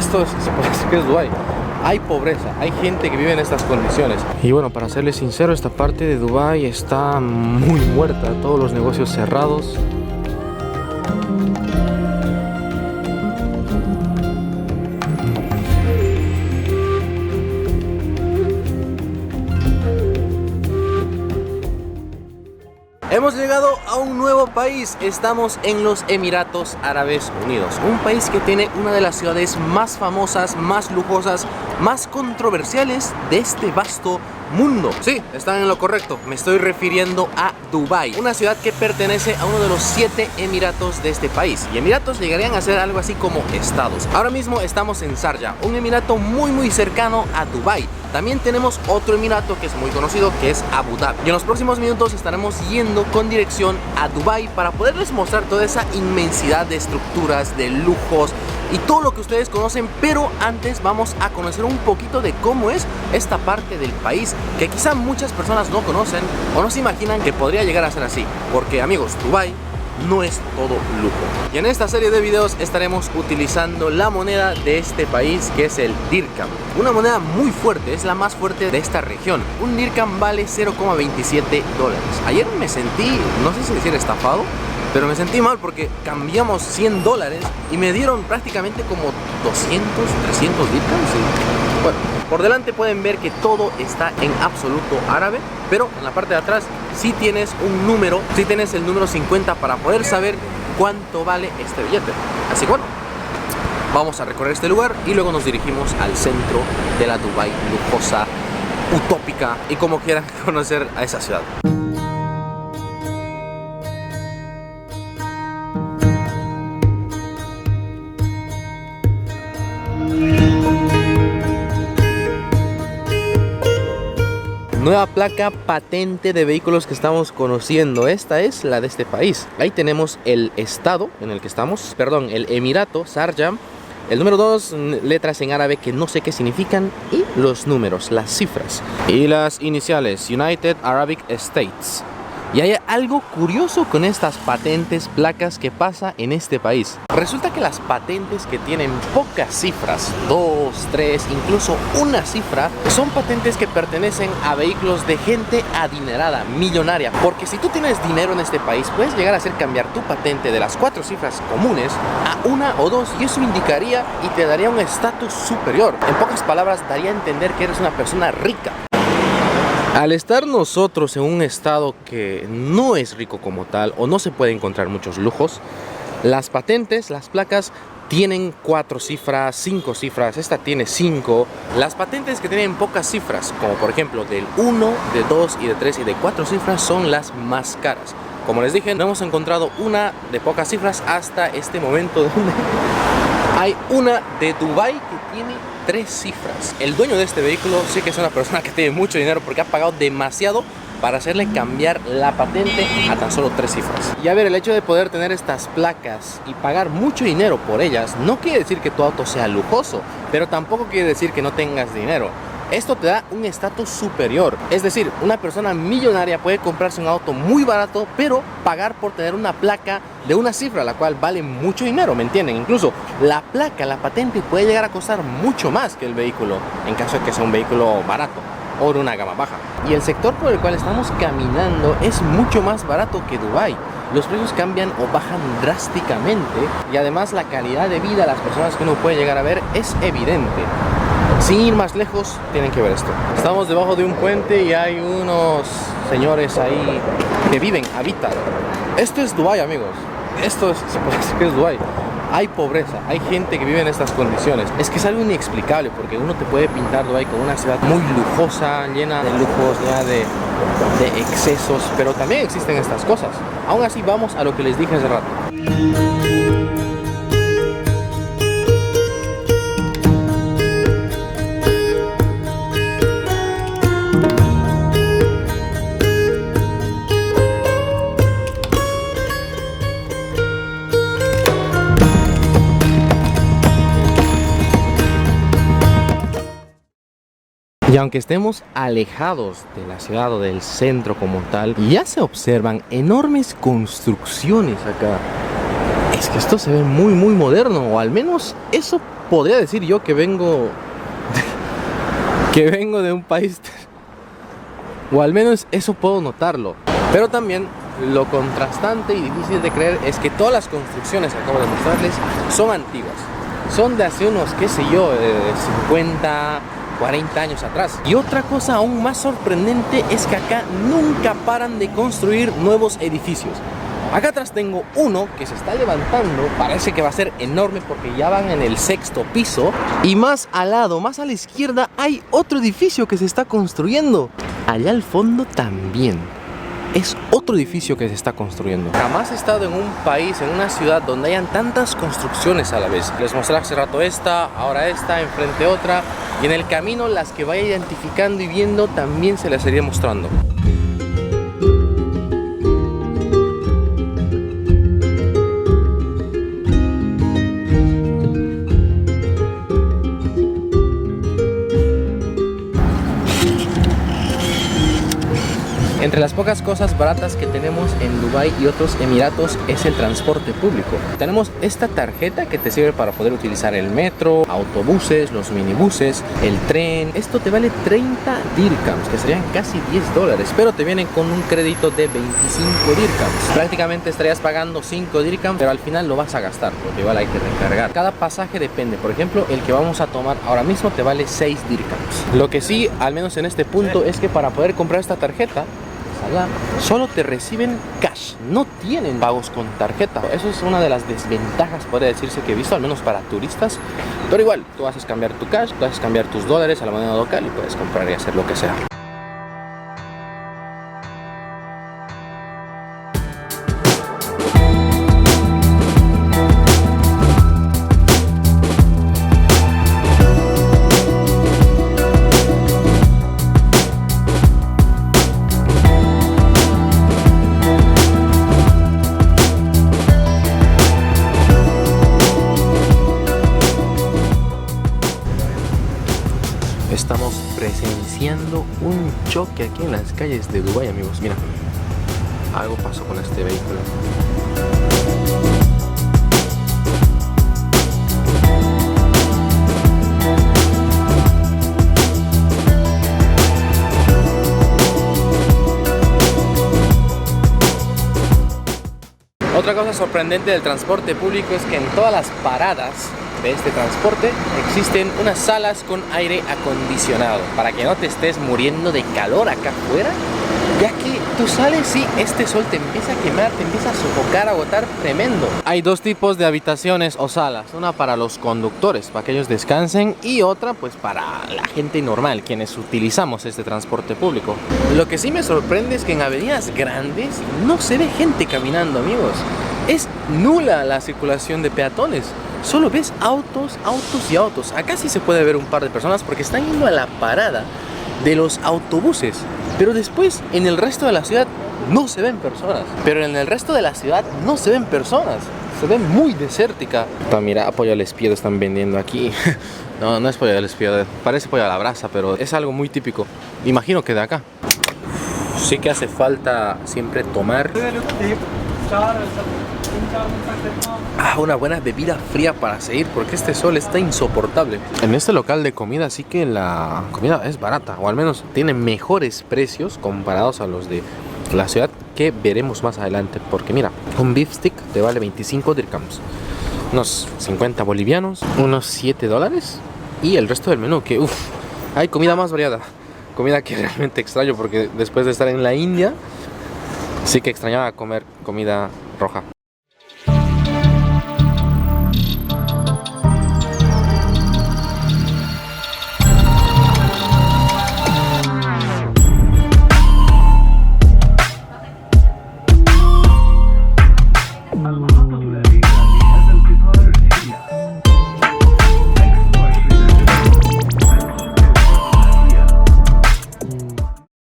se puede decir que es Dubái. Hay pobreza, hay gente que vive en estas condiciones. Y bueno, para serles sincero, esta parte de Dubái está muy muerta, todos los negocios cerrados. Hemos llegado a un nuevo país, estamos en los Emiratos Árabes Unidos, un país que tiene una de las ciudades más famosas, más lujosas, más controversiales de este vasto mundo. Sí, están en lo correcto, me estoy refiriendo a Dubái, una ciudad que pertenece a uno de los 7 emiratos de este país. Y emiratos llegarían a ser algo así como estados. Ahora mismo estamos en Sharjah, un emirato muy cercano a Dubái. También tenemos otro emirato que es muy conocido, que es Abu Dhabi. Y en los próximos minutos estaremos yendo con dirección a Dubái para poderles mostrar toda esa inmensidad de estructuras, de lujos y todo lo que ustedes conocen. Pero antes vamos a conocer un poquito de cómo es esta parte del país, que quizá muchas personas no conocen o no se imaginan que podría llegar a ser así. Porque amigos, Dubái no es todo lujo. Y en esta serie de videos estaremos utilizando la moneda de este país, que es el dirham. Una moneda muy fuerte, es la más fuerte de esta región. Un dirham vale 0,27 dólares. Ayer me sentí, no sé si decir estafado, pero me sentí mal porque cambiamos 100 dólares y me dieron prácticamente como 200, 300 dirhams. Y bueno, por delante pueden ver que todo está en absoluto árabe, pero en la parte de atrás sí tienes un número, sí tienes el número 50 para poder saber cuánto vale este billete. Así que bueno, vamos a recorrer este lugar y luego nos dirigimos al centro de la Dubái lujosa, utópica y como quieran conocer a esa ciudad. Nueva placa patente de vehículos que estamos conociendo. Esta es la de este país. Ahí tenemos el estado en el que estamos, perdón, el emirato, Sharjah. El número 2, letras en árabe que no sé qué significan, y los números, las cifras. Y las iniciales, United Arabic States. Y hay algo curioso con estas patentes, placas que pasa en este país. Resulta que las patentes que tienen pocas cifras, 2, 3, incluso una cifra, son patentes que pertenecen a vehículos de gente adinerada, millonaria. Porque si tú tienes dinero en este país, puedes llegar a hacer cambiar tu patente de las 4 cifras comunes a 1 o 2, y eso indicaría y te daría un estatus superior. En pocas palabras, daría a entender que eres una persona rica. Al estar nosotros en un estado que no es rico como tal, o no se puede encontrar muchos lujos, las patentes, las placas, tienen 4 cifras, 5 cifras, esta tiene 5. Las patentes que tienen pocas cifras, como por ejemplo del 1, de 2 y de 3 y de 4 cifras, son las más caras. Como les dije, no hemos encontrado una de pocas cifras hasta este momento, donde hay una de Dubái que tiene 3 cifras. El dueño de este vehículo sí que es una persona que tiene mucho dinero, porque ha pagado demasiado para hacerle cambiar la patente a tan solo 3 cifras. Y a ver, el hecho de poder tener estas placas y pagar mucho dinero por ellas no quiere decir que tu auto sea lujoso, pero tampoco quiere decir que no tengas dinero. Esto te da un estatus superior. Es decir, una persona millonaria puede comprarse un auto muy barato, pero pagar por tener una placa de una cifra, la cual vale mucho dinero, ¿me entienden? Incluso la placa, la patente, puede llegar a costar mucho más que el vehículo, en caso de que sea un vehículo barato o de una gama baja. Y el sector por el cual estamos caminando es mucho más barato que Dubái. Los precios cambian o bajan drásticamente, y además la calidad de vida de las personas que uno puede llegar a ver es evidente. Sin ir más lejos, tienen que ver esto. Estamos debajo de un puente y hay unos señores ahí que viven, habitan. Esto es Dubái, amigos. Se puede decir que es Dubái. Hay pobreza, hay gente que vive en estas condiciones. Es que es algo inexplicable, porque uno te puede pintar Dubái como una ciudad muy lujosa, llena de lujos, llena de excesos, pero también existen estas cosas. Aún así, vamos a lo que les dije hace rato. Y aunque estemos alejados de la ciudad o del centro como tal, ya se observan enormes construcciones acá. Es que esto se ve muy moderno, o al menos eso podría decir yo que vengo de un país, o al menos eso puedo notarlo. Pero también lo contrastante y difícil de creer es que todas las construcciones que acabo de mostrarles son antiguas, son de hace unos, qué sé yo, 50, 40 años atrás. Y otra cosa aún más sorprendente es que acá nunca paran de construir nuevos edificios. Acá atrás tengo uno que se está levantando, parece que va a ser enorme porque ya van en el 6º piso. Y más al lado, más a la izquierda, hay otro edificio que se está construyendo. Allá al fondo también es otro edificio que se está construyendo. Jamás he estado en un país, en una ciudad donde hayan tantas construcciones a la vez. Les mostré hace rato esta, ahora esta, enfrente otra. Y en el camino las que vaya identificando y viendo también se las iría mostrando. Entre las pocas cosas baratas que tenemos en Dubái y otros emiratos es el transporte público. Tenemos esta tarjeta que te sirve para poder utilizar el metro, autobuses, los minibuses, el tren. Esto te vale 30 dirhams, que serían casi $10, pero te vienen con un crédito de 25 dirhams. Prácticamente estarías pagando 5 dirhams, pero al final lo vas a gastar, porque igual hay que recargar. Cada pasaje depende. Por ejemplo, el que vamos a tomar ahora mismo te vale 6 dirhams. Lo que sí, al menos en este punto, es que para poder comprar esta tarjeta, solo te reciben cash, no tienen pagos con tarjeta. Eso es una de las desventajas, podría decirse, que he visto, al menos para turistas. Pero igual, tú haces cambiar tu cash, tú haces cambiar tus dólares a la moneda local y puedes comprar y hacer lo que sea. Estamos presenciando un choque aquí en las calles de Dubái, amigos. Mira, algo pasó con este vehículo. Otra cosa sorprendente del transporte público es que en todas las paradas de este transporte existen unas salas con aire acondicionado para que no te estés muriendo de calor acá afuera, ya que tú sales y este sol te empieza a quemar, te empieza a sofocar, a agotar tremendo. Hay dos tipos de habitaciones o salas, una para los conductores, para que ellos descansen, y otra pues para la gente normal, quienes utilizamos este transporte público. Lo que sí me sorprende es que en avenidas grandes no se ve gente caminando, amigos. Es nula la circulación de peatones. Solo ves autos, autos y autos. Acá sí se puede ver un par de personas porque están yendo a la parada de los autobuses. Pero después, en el resto de la ciudad, no se ven personas. Pero en el resto de la ciudad no se ven personas. Se ve muy desértica. Mira, pollo al espiedo están vendiendo aquí. No, no es pollo al espiedo. Parece pollo a la brasa, pero es algo muy típico. Imagino que de acá. Sí que hace falta siempre tomar una buena bebida fría para seguir, porque este sol está insoportable. En este local de comida sí que la comida es barata, o al menos tiene mejores precios comparados a los de la ciudad, que veremos más adelante. Porque mira, un beef stick te vale 25 dirhams, unos 50 bolivianos, unos $7, y el resto del menú, que hay comida más variada, comida que realmente extraño, porque después de estar en la India sí que extrañaba comer comida roja.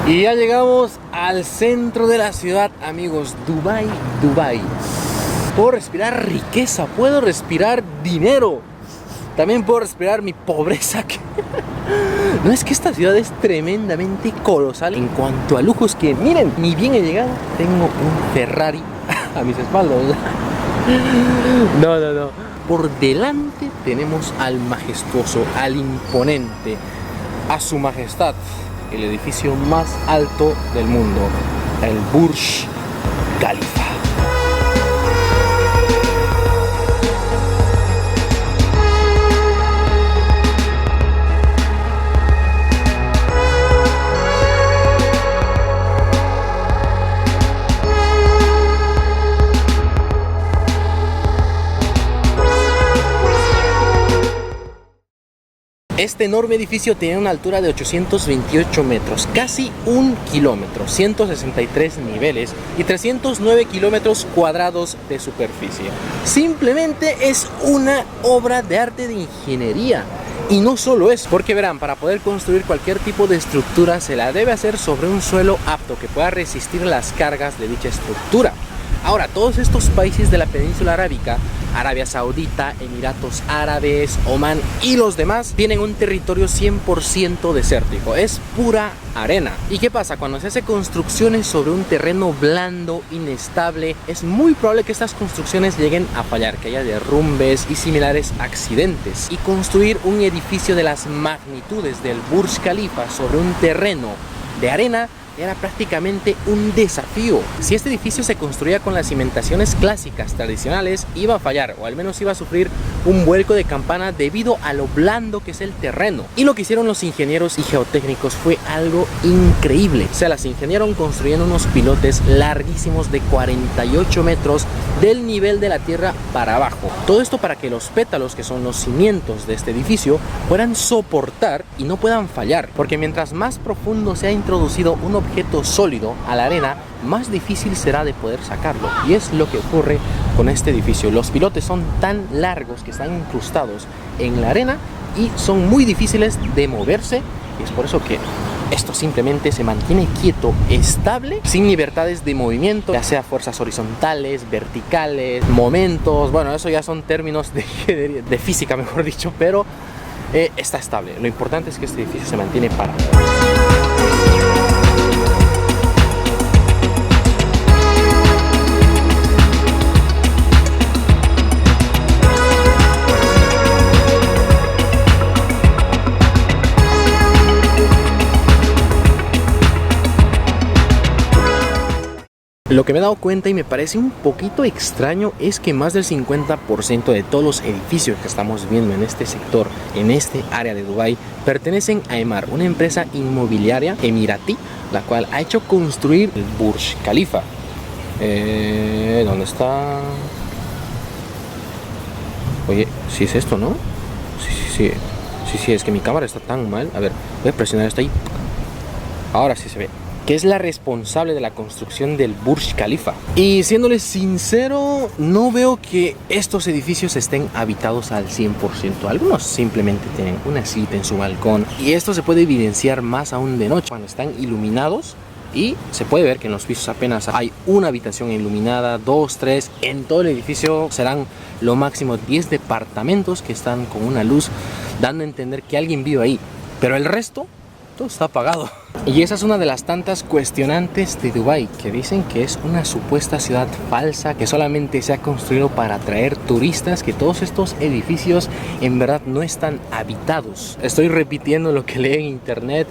Y ya llegamos al centro de la ciudad, amigos. Dubái, Dubái. Puedo respirar riqueza, puedo respirar dinero. También puedo respirar mi pobreza. No, es que esta ciudad es tremendamente colosal en cuanto a lujos, que miren, ni bien he llegado, tengo un Ferrari a mis espaldas. No, no, no. Por delante tenemos al majestuoso, al imponente, a su majestad, el edificio más alto del mundo, el Burj Khalifa. Este enorme edificio tiene una altura de 828 metros, casi 1 kilómetro, 163 niveles y 309 kilómetros cuadrados de superficie. Simplemente es una obra de arte de ingeniería. Y no solo eso, porque verán, para poder construir cualquier tipo de estructura se la debe hacer sobre un suelo apto que pueda resistir las cargas de dicha estructura. Ahora, todos estos países de la península arábica, Arabia Saudita, Emiratos Árabes, Omán y los demás, tienen un territorio 100% desértico, es pura arena. ¿Y qué pasa? Cuando se hace construcciones sobre un terreno blando, inestable, es muy probable que estas construcciones lleguen a fallar, que haya derrumbes y similares accidentes. Y construir un edificio de las magnitudes del Burj Khalifa sobre un terreno de arena era prácticamente un desafío. Si este edificio se construía con las cimentaciones clásicas tradicionales, iba a fallar, o al menos iba a sufrir un vuelco de campana debido a lo blando que es el terreno. Y lo que hicieron los ingenieros y geotécnicos fue algo increíble. Se las ingeniaron construyendo unos pilotes larguísimos de 48 metros del nivel de la tierra para abajo. Todo esto para que los pétalos, que son los cimientos de este edificio, puedan soportar y no puedan fallar, porque mientras más profundo se ha introducido un objeto sólido a la arena, más difícil será de poder sacarlo. Y es lo que ocurre con este edificio. Los pilotes son tan largos que están incrustados en la arena y son muy difíciles de moverse, y es por eso que esto simplemente se mantiene quieto, estable, sin libertades de movimiento, ya sea fuerzas horizontales, verticales, momentos. Bueno, eso ya son términos de física, mejor dicho, pero está estable. Lo importante es que este edificio se mantiene parado. Lo que me he dado cuenta y me parece un poquito extraño es que más del 50% de todos los edificios que estamos viendo en este sector, en este área de Dubái, pertenecen a Emaar, una empresa inmobiliaria emiratí, la cual ha hecho construir el Burj Khalifa. ¿Dónde está? Oye, sí es esto, ¿no? Sí, es que mi cámara está tan mal. A ver, voy a presionar esto ahí. Ahora sí se ve. Que es la responsable de la construcción del Burj Khalifa. Y siéndoles sincero, no veo que estos edificios estén habitados al 100%. Algunos simplemente tienen una cita en su balcón, y esto se puede evidenciar más aún de noche, cuando están iluminados. Y se puede ver que en los pisos apenas hay una habitación iluminada, 2, 3. En todo el edificio serán lo máximo 10 departamentos que están con una luz, dando a entender que alguien vive ahí. Pero el resto, todo está apagado. Y esa es una de las tantas cuestionantes de Dubái, que dicen que es una supuesta ciudad falsa, que solamente se ha construido para atraer turistas, que todos estos edificios en verdad no están habitados. Estoy repitiendo lo que leí en internet,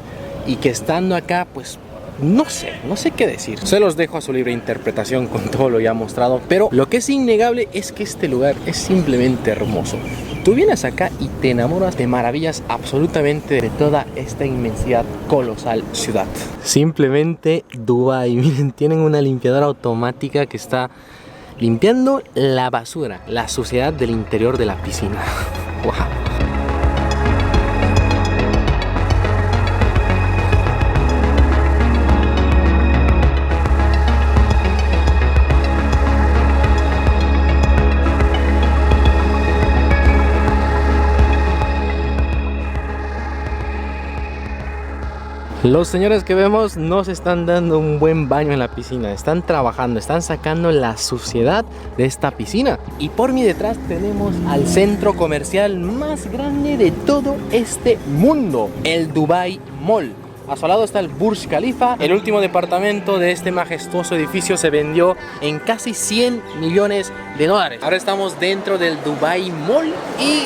y que estando acá, pues no sé qué decir. Se los dejo a su libre interpretación con todo lo ya mostrado, pero lo que es innegable es que este lugar es simplemente hermoso. Tú vienes acá y te enamoras, te maravillas absolutamente de toda esta inmensidad, colosal ciudad. Simplemente Dubái. Miren, tienen una limpiadora automática que está limpiando la basura, la suciedad del interior de la piscina. Wow. Los señores que vemos no se están dando un buen baño en la piscina, están trabajando, están sacando la suciedad de esta piscina. Y por mi detrás tenemos al centro comercial más grande de todo este mundo, el Dubai Mall. A su lado está el Burj Khalifa. El último departamento de este majestuoso edificio se vendió en casi 100 millones de dólares. Ahora estamos dentro del Dubai Mall y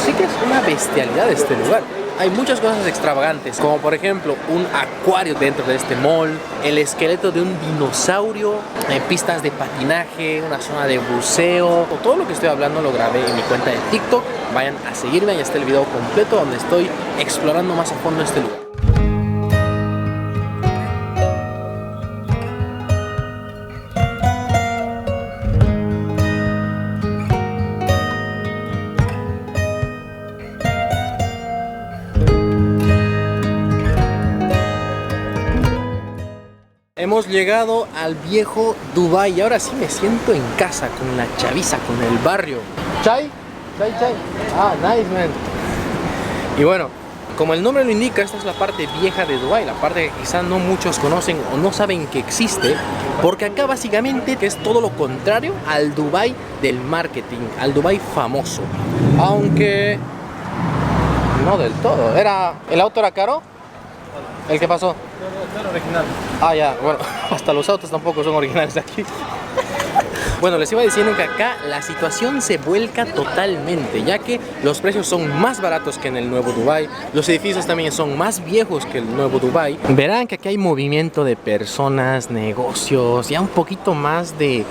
sí que es una bestialidad este lugar. Hay muchas cosas extravagantes, como por ejemplo un acuario dentro de este mall, el esqueleto de un dinosaurio, pistas de patinaje, una zona de buceo. Todo lo que estoy hablando lo grabé en mi cuenta de TikTok. Vayan a seguirme, ahí está el video completo donde estoy explorando más a fondo este lugar. Hemos llegado al viejo Dubai y ahora sí me siento en casa con la chaviza, con el barrio. ¿Chai? ¿Chai, chai? Ah, nice, man. Y bueno, como el nombre lo indica, esta es la parte vieja de Dubai, la parte que quizá no muchos conocen o no saben que existe, porque acá básicamente es todo lo contrario al Dubai del marketing, al Dubai famoso. Aunque no del todo. ¿El auto era caro? ¿El que pasó? No, original. Ah, ya, bueno, hasta los autos tampoco son originales de aquí. Bueno, les iba diciendo que acá la situación se vuelca totalmente, ya que los precios son más baratos que en el nuevo Dubai, los edificios también son más viejos que el nuevo Dubai. Verán que aquí hay movimiento de personas, negocios, ya un poquito más de...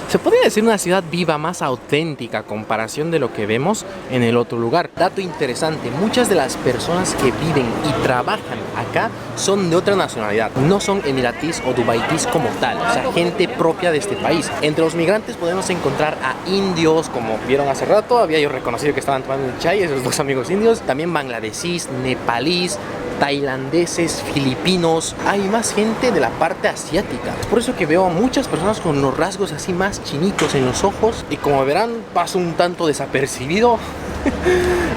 Se podría decir una ciudad viva, más auténtica a comparación de lo que vemos en el otro lugar. Dato interesante, muchas de las personas que viven y trabajan acá son de otra nacionalidad. No son emiratíes o dubaitíes como tal, o sea, gente propia de este país. Entre los migrantes podemos encontrar a indios, como vieron hace rato, había yo reconocido que estaban tomando un chai, esos dos amigos indios. También bangladesíes, nepalíes, tailandeses, filipinos. Hay más gente de la parte asiática. Es por eso que veo a muchas personas con los rasgos así más chinitos en los ojos. Y como verán, paso un tanto desapercibido.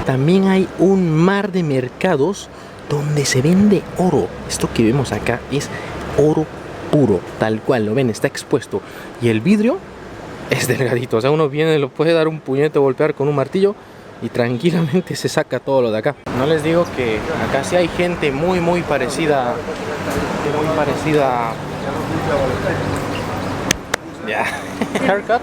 También hay un mar de mercados donde se vende oro. Esto que vemos acá es oro puro, tal cual, lo ven, está expuesto. Y el vidrio es delgadito. O sea, uno viene, lo puede dar un puñete, golpear con un martillo y tranquilamente se saca todo lo de acá. No les digo que acá sí hay gente muy parecida. Yeah. Haircut?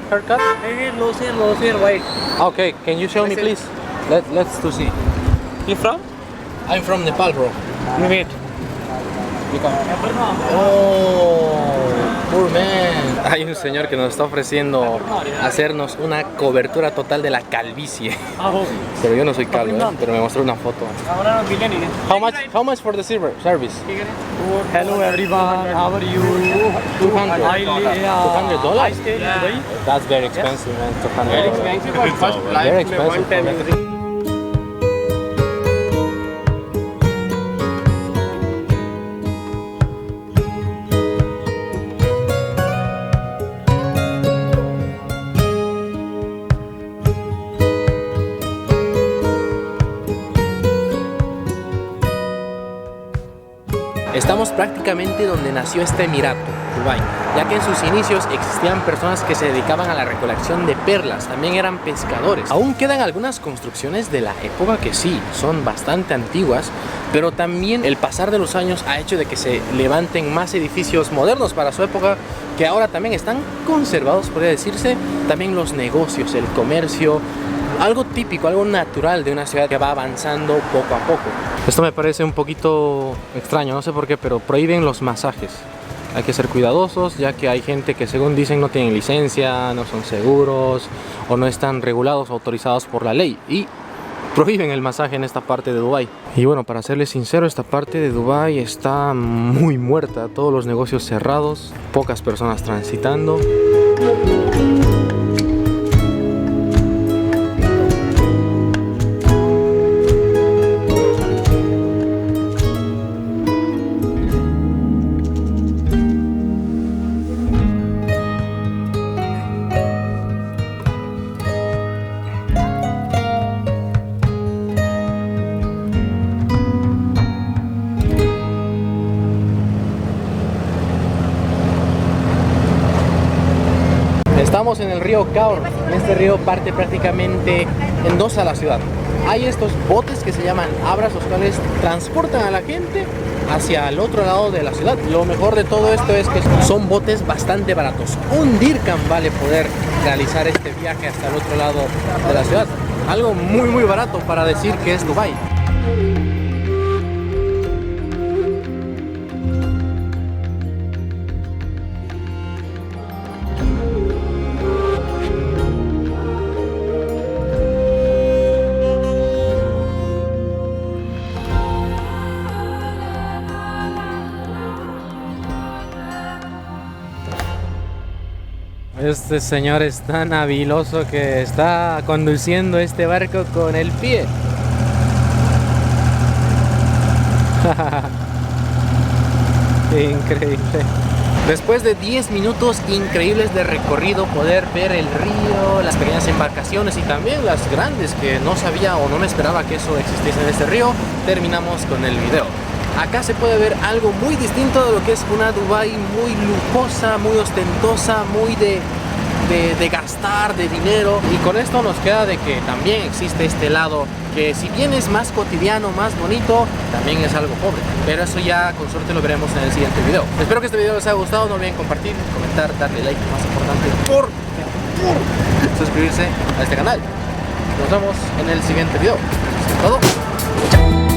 Low hair, white. Okay, can you show me please? Let's to see. You from? I'm from Nepal, bro. Wait. Oh, poor man. Hay un señor que nos está ofreciendo hacernos una cobertura total de la calvicie. Pero yo no soy calvo, pero me mostró una foto. How much for the service? Hello everyone, how are you? $200. I stay in Dubai. That's very expensive, man. $200. Very expensive, but first Very life expensive. one time. Estamos prácticamente donde nació este emirato, Dubái, ya que en sus inicios existían personas que se dedicaban a la recolección de perlas, también eran pescadores. Aún quedan algunas construcciones de la época que sí, son bastante antiguas, pero también el pasar de los años ha hecho de que se levanten más edificios modernos para su época, que ahora también están conservados, podría decirse. También los negocios, el comercio, algo típico, algo natural de una ciudad que va avanzando poco a poco. Esto me parece un poquito extraño, no sé por qué, pero prohíben los masajes. Hay que ser cuidadosos, ya que hay gente que, según dicen, no tienen licencia, no son seguros o no están regulados o autorizados por la ley, y prohíben el masaje en esta parte de Dubái. Y bueno, para serles sincero, esta parte de Dubái está muy muerta, todos los negocios cerrados, pocas personas transitando. Estamos en el río Kaur. Este río parte prácticamente en dos a la ciudad. hay estos botes que se llaman abras, los cuales transportan a la gente hacia el otro lado de la ciudad. Lo mejor de todo esto es que son botes bastante baratos. Un dirham vale poder realizar este viaje hasta el otro lado de la ciudad. Algo muy barato para decir que es Dubái. Este señor es tan habiloso que está conduciendo este barco con el pie. Increíble. Después de 10 minutos increíbles de recorrido, poder ver el río, las pequeñas embarcaciones y también las grandes, que no sabía o no me esperaba que eso existiese en este río, terminamos con el video. Acá se puede ver algo muy distinto de lo que es una Dubái muy lujosa, muy ostentosa, muy de gastar, de dinero. Y con esto nos queda de que también existe este lado que, si bien es más cotidiano, más bonito, también es algo pobre. Pero eso ya con suerte lo veremos en el siguiente video. Espero que este video les haya gustado. No olviden compartir, comentar, darle like, más importante, por suscribirse a este canal. Nos vemos en el siguiente video. Eso es todo. Chao.